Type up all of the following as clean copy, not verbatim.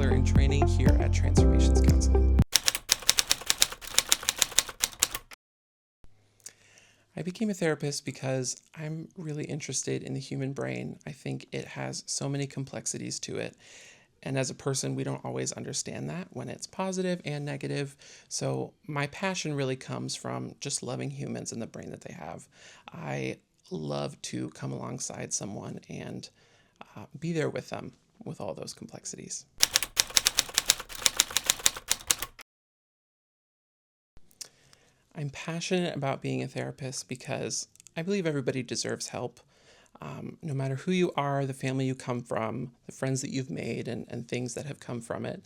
counselor in training here at Transformations Counseling. I became a therapist because I'm really interested in the human brain. I think it has so many complexities to it. And as a person, we don't always understand that when it's positive and negative. So my passion really comes from just loving humans and the brain that they have. I love to come alongside someone and be there with them with all those complexities. I'm passionate about being a therapist because I believe everybody deserves help. No matter who you are, the family you come from, the friends that you've made, and things that have come from it,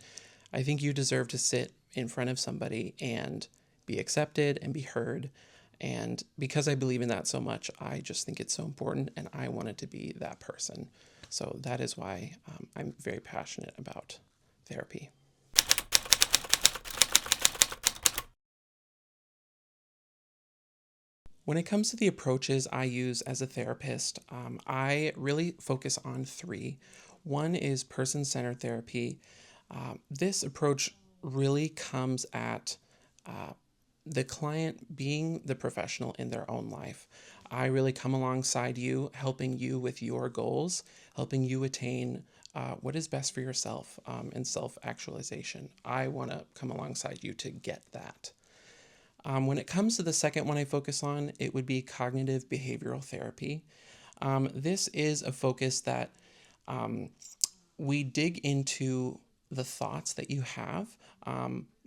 I think you deserve to sit in front of somebody and be accepted and be heard. And because I believe in that so much, I just think it's so important, and I wanted to be that person. So that is why I'm very passionate about therapy. When it comes to the approaches I use as a therapist, I really focus on three. One is person-centered therapy. This approach really comes at the client being the professional in their own life. I really come alongside you, helping you with your goals, helping you attain what is best for yourself and self-actualization. I want to come alongside you to get that. When it comes to the second one I focus on, it would be cognitive behavioral therapy. This is a focus that we dig into the thoughts that you have.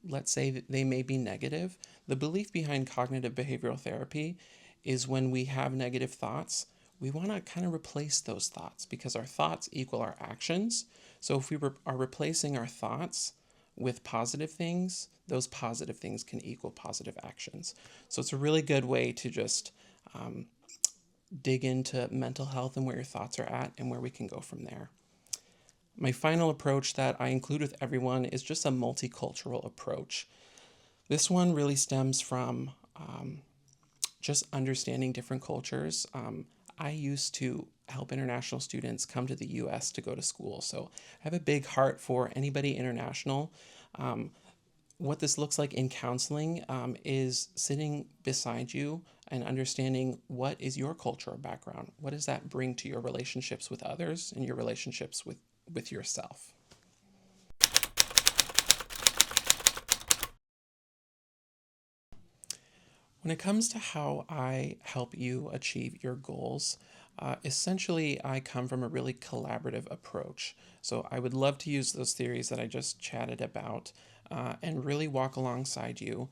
Let's say that they may be negative. The belief behind cognitive behavioral therapy is when we have negative thoughts, we want to kind of replace those thoughts because our thoughts equal our actions. So if we are replacing our thoughts with positive things, those positive things can equal positive actions. So it's a really good way to just dig into mental health and where your thoughts are at and where we can go from there. My final approach that I include with everyone is just a multicultural approach. This one really stems from just understanding different cultures. I used to help international students come to the US to go to school, so I have a big heart for anybody international. What this looks like in counseling is sitting beside you and understanding what is your cultural background. What does that bring to your relationships with others and your relationships with yourself? When it comes to how I help you achieve your goals, essentially I come from a really collaborative approach. So I would love to use those theories that I just chatted about and really walk alongside you.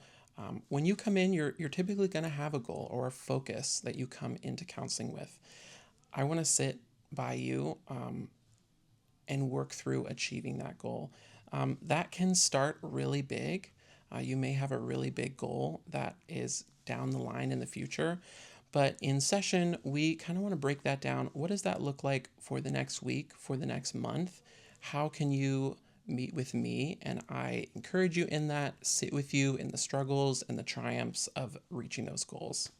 When you come in, you're typically going to have a goal or a focus that you come into counseling with. I want to sit by you and work through achieving that goal. That can start really big. You may have a really big goal that is down the line in the future, but in session, we kind of want to break that down. What does that look like for the next week, for the next month? How can you meet with me? And I encourage you in that, sit with you in the struggles and the triumphs of reaching those goals.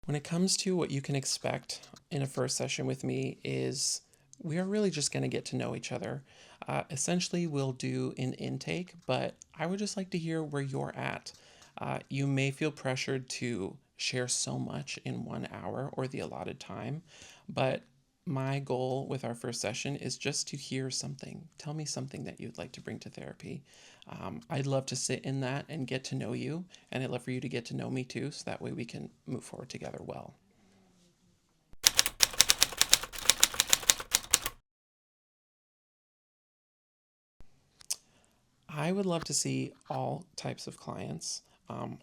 When it comes to what you can expect in a first session with me is we are really just going to get to know each other. Essentially, we'll do an intake, but I would just like to hear where you're at. You may feel pressured to share so much in 1 hour or the allotted time, but my goal with our first session is just to hear something. Tell me something that you'd like to bring to therapy. I'd love to sit in that and get to know you, and I'd love for you to get to know me too, so that way we can move forward together well. I would love to see all types of clients,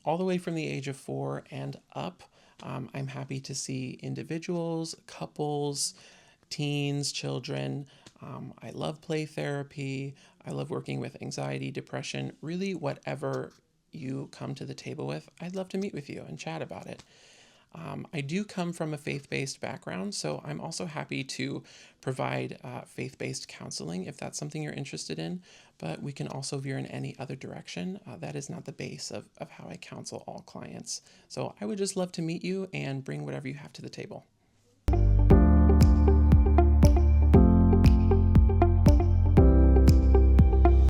all the way from the age of 4 and up. I'm happy to see individuals, couples, teens, children. I love play therapy. I love working with anxiety, depression, really whatever you come to the table with. I'd love to meet with you and chat about it. I do come from a faith-based background, so I'm also happy to provide faith-based counseling if that's something you're interested in, but we can also veer in any other direction. That is not the base of how I counsel all clients. So I would just love to meet you and bring whatever you have to the table.